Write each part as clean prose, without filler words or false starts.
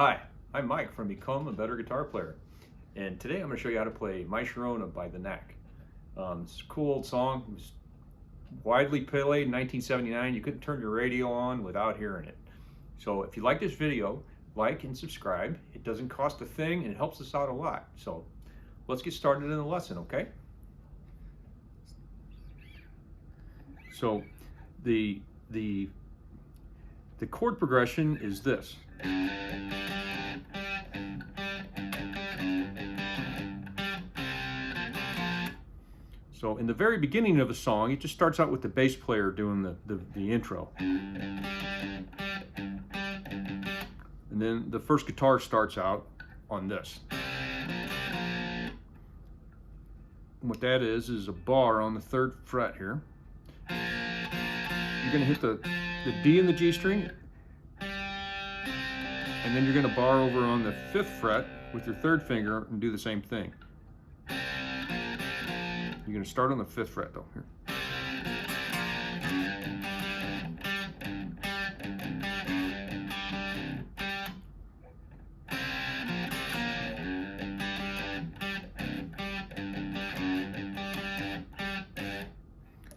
Hi, I'm Mike from Become a Better Guitar Player, and today I'm going to show you how to play My Sharona by the Knack. It's a cool old song. It was widely played in 1979. You couldn't turn your radio on without hearing it. So if you like this video, like and subscribe. It doesn't cost a thing and it helps us out a lot. So let's get started in the lesson, okay? So the chord progression is this. So in the very beginning of a song, it just starts out with the bass player doing the intro. And then the first guitar starts out on this. And what that is a bar on the 3rd fret here. You're going to hit the D and the G string, and then you're going to bar over on the 5th fret with your 3rd finger and do the same thing. You're going to start on the 5th fret though. Here.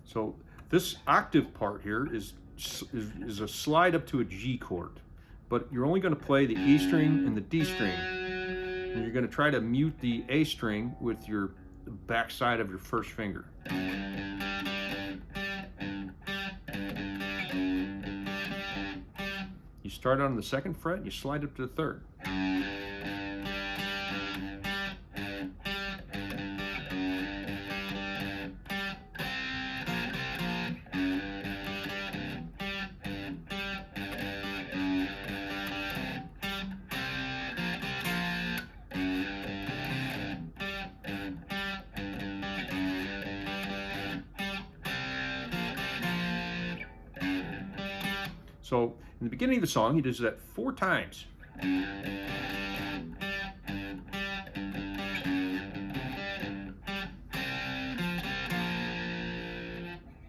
So this octave part here is a slide up to a G chord, but you're only going to play the E string and the D string, and you're going to try to mute the A string with your back side of your 1st finger. You start on the 2nd fret and you slide up to the 3rd. So in the beginning of the song, he does that 4 times. And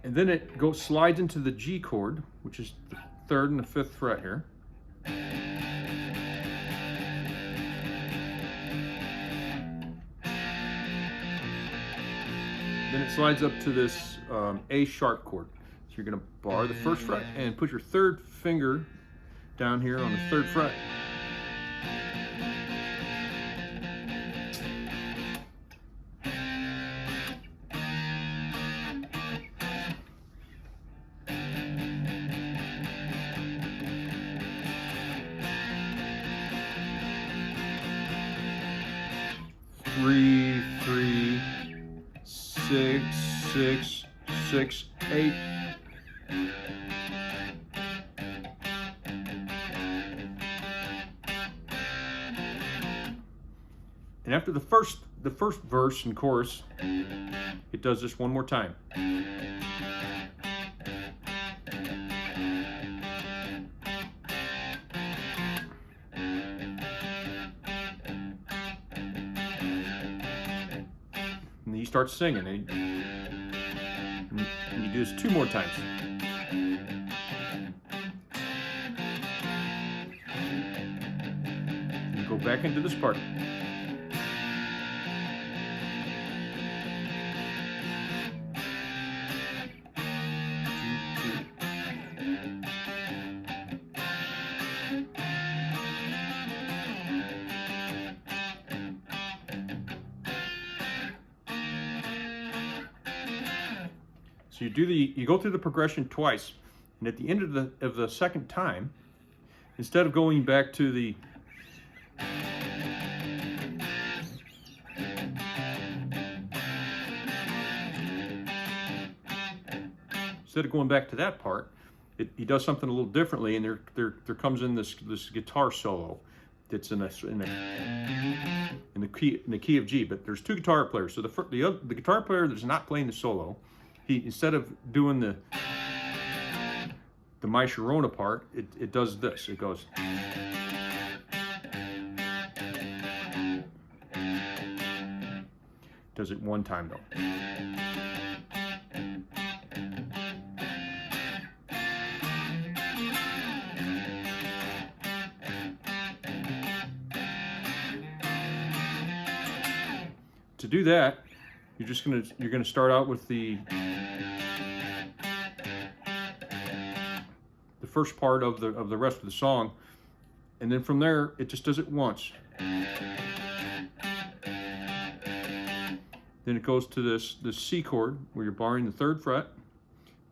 then it slides into the G chord, which is the 3rd and the 5th fret here. Then it slides up to this A sharp chord. So you're going to bar the 1st fret and put your 3rd finger down here on the 3rd fret. Three, 6, 6, 6, 8. And after the first verse and chorus, it does this one more time. And then you start singing, and you do this 2 more times. And you go back into this part. So you go through the progression twice, and at the end of the 2nd time, instead of going back to the that part, he does something a little differently, and there comes in this guitar solo that's in the key of G. But there's 2 guitar players. So the guitar player that's not playing the solo, instead of doing the My Sharona part, it does this. It goes. Does it 1 time though. do that, you're gonna start out with the first part of the rest of the song, and then from there it just does it once. Then it goes to this C chord where you're barring the 3rd fret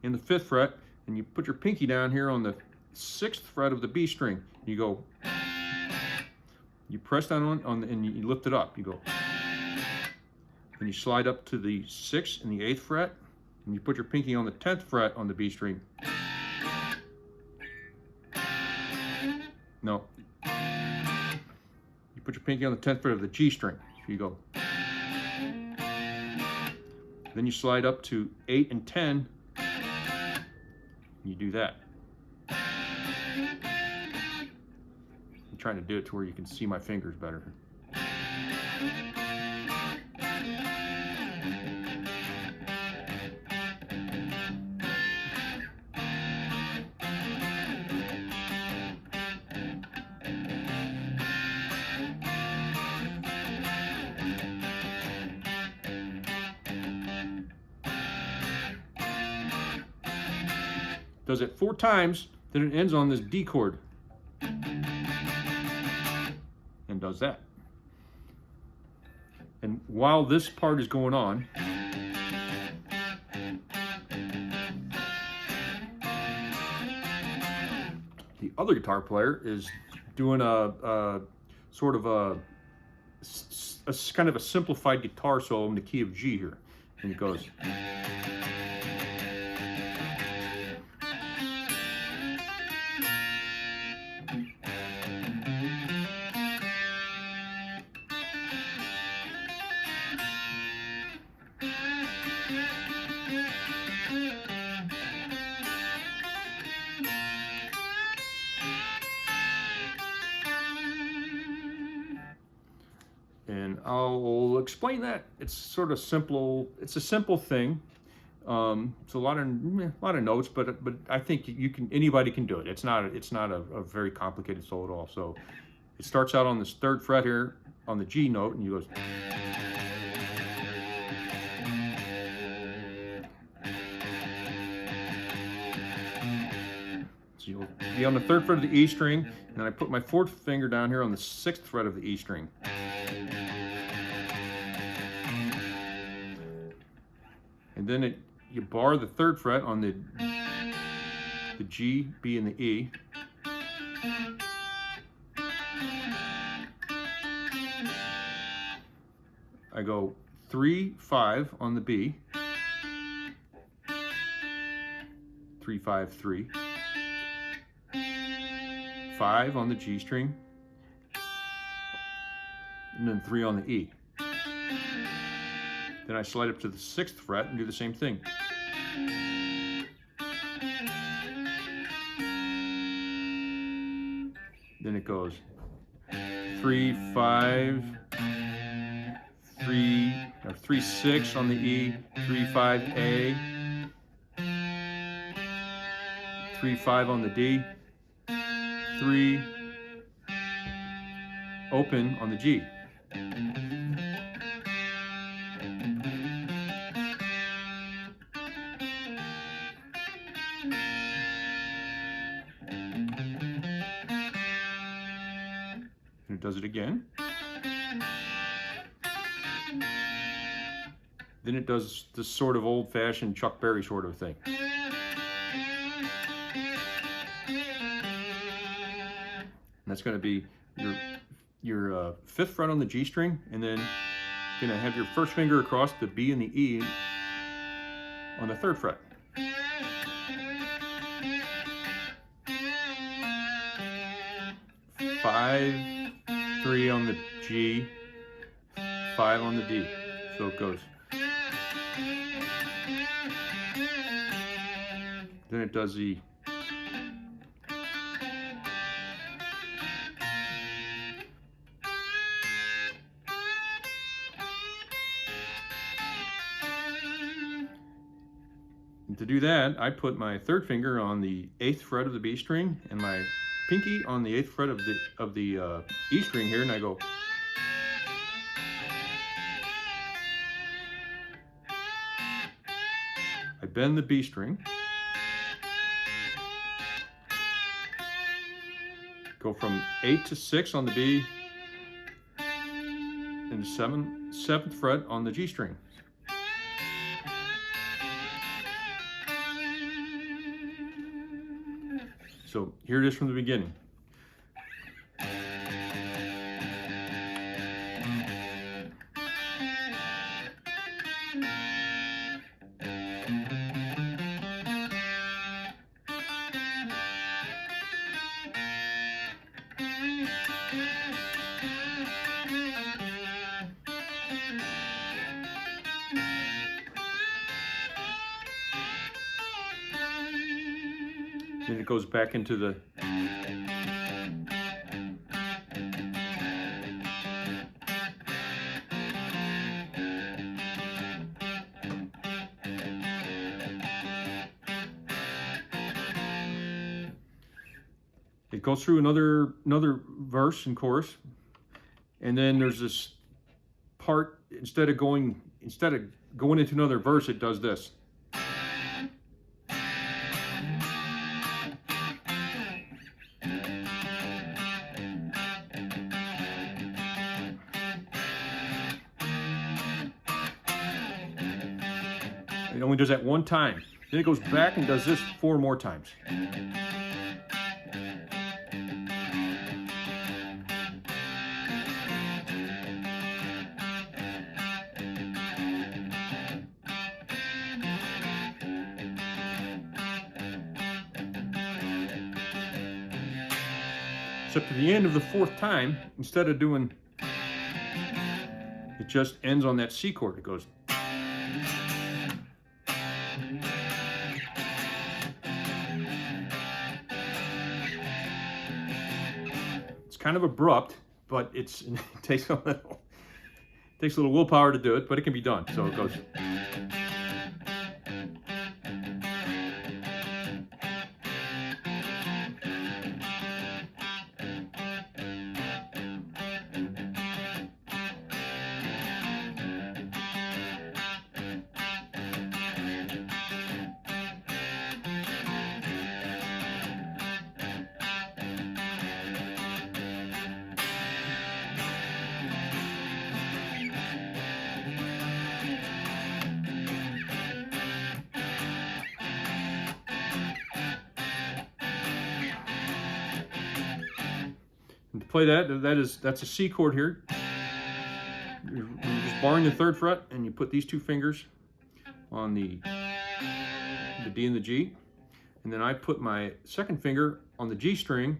and the 5th fret, and you put your pinky down here on the 6th fret of the B string. You go, you press down on and you lift it up. You go, and you slide up to the 6th and the 8th fret, and you put your pinky on the 10th fret on the B string. No, you put your pinky on the 10th fret of the G string. So you go. Then you slide up to 8 and 10. You do that. I'm trying to do it to where you can see my fingers better. Does it 4 times, then it ends on this D chord and does that. And while this part is going on, the other guitar player is doing a sort of a kind of a simplified guitar solo in the key of G here, and it goes. And I'll explain that. It's sort of simple. It's a simple thing. It's a lot of notes, but I think anybody can do it. It's not a very complicated solo at all. So it starts out on this 3rd fret here on the G note, and you go. So you'll be on the 3rd fret of the E string, and then I put my 4th finger down here on the 6th fret of the E string. And then you bar the 3rd fret on the G, B, and the E. I go 3, 5 on the B, 3, 5, 3, 5 on the G string, and then 3 on the E. Then I slide up to the 6th fret and do the same thing. Then it goes 3, 5, 3, 6 on the E, 3, 5, A, 3, 5 on the D, 3, open on the G. And it does it again. Then it does this sort of old-fashioned Chuck Berry sort of thing. And that's going to be your 5th fret on the G string, and then you're going to have your first finger across the B and the E on the 3rd fret. Five, 3 on the G, 5 on the D. So it goes. Then it does the and to do that, I put my 3rd finger on the 8th fret of the B string and my pinky on the 8th fret of the E string here, and I go. I bend the B string, go from 8 to 6 on the B, and 7th fret on the G string. So here it is from the beginning. Then it goes back into the it goes through another verse and chorus, and then there's this part, instead of going into another verse, it does this. It only does that one time. Then it goes back and does this 4 more times. Except at the end of the 4th time, instead of doing, it just ends on that C chord. It goes. It's kind of abrupt, but it takes a little willpower to do it, but it can be done. So it goes. And to play that's a C chord here. You're just barring the 3rd fret, and you put these 2 fingers on the D and the G, and then I put my 2nd finger on the G string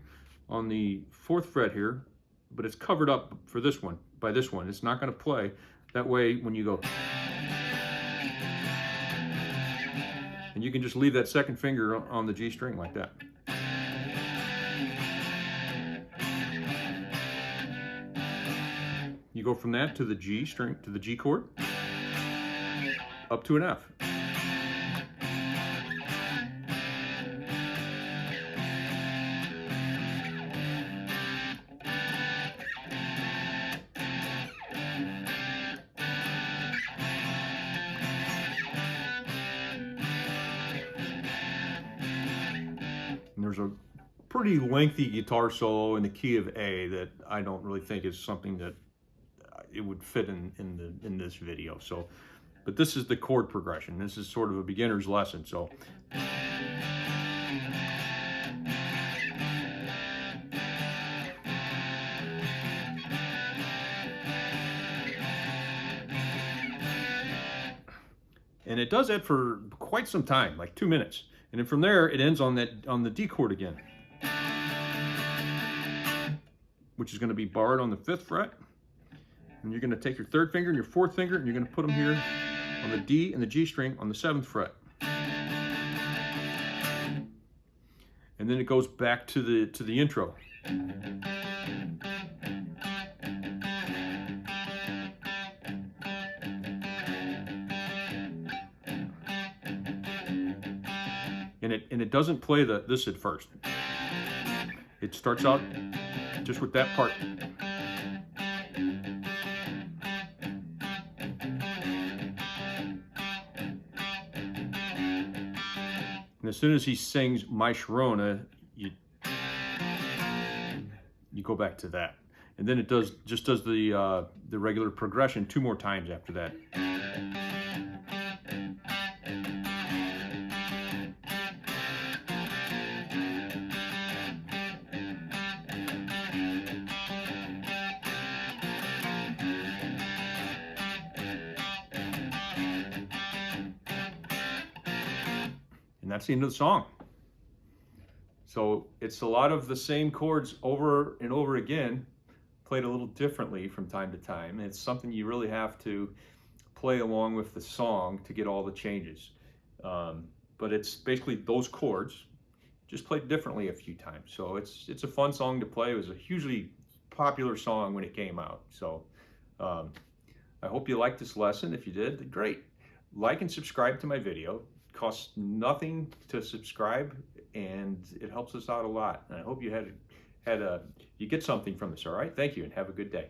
on the 4th fret here, but it's covered up for this one by this one. It's not going to play. That way, when you go, and you can just leave that 2nd finger on the G string like that. You go from that to the G string, to the G chord, up to an F. And there's a pretty lengthy guitar solo in the key of A that I don't really think is something that it would fit in this video. So, but this is the chord progression. This is sort of a beginner's lesson. So. And it does that for quite some time, like 2 minutes. And then from there, it ends on the D chord again, which is going to be barred on the 5th fret. And you're going to take your 3rd finger and your 4th finger, and you're going to put them here on the D and the G string on the 7th fret. And then it goes back to the intro. And it doesn't play this at first. It starts out just with that part. as soon as he sings My Sharona, you go back to that. And then it just does the regular progression 2 more times after that. And that's the end of the song. So it's a lot of the same chords over and over again, played a little differently from time to time. And it's something you really have to play along with the song to get all the changes. But it's basically those chords, just played differently a few times. So it's a fun song to play. It was a hugely popular song when it came out. So I hope you liked this lesson. If you did, great. Like and subscribe to my video. It costs nothing to subscribe, and it helps us out a lot. And I hope you you get something from this. All right, thank you, and have a good day.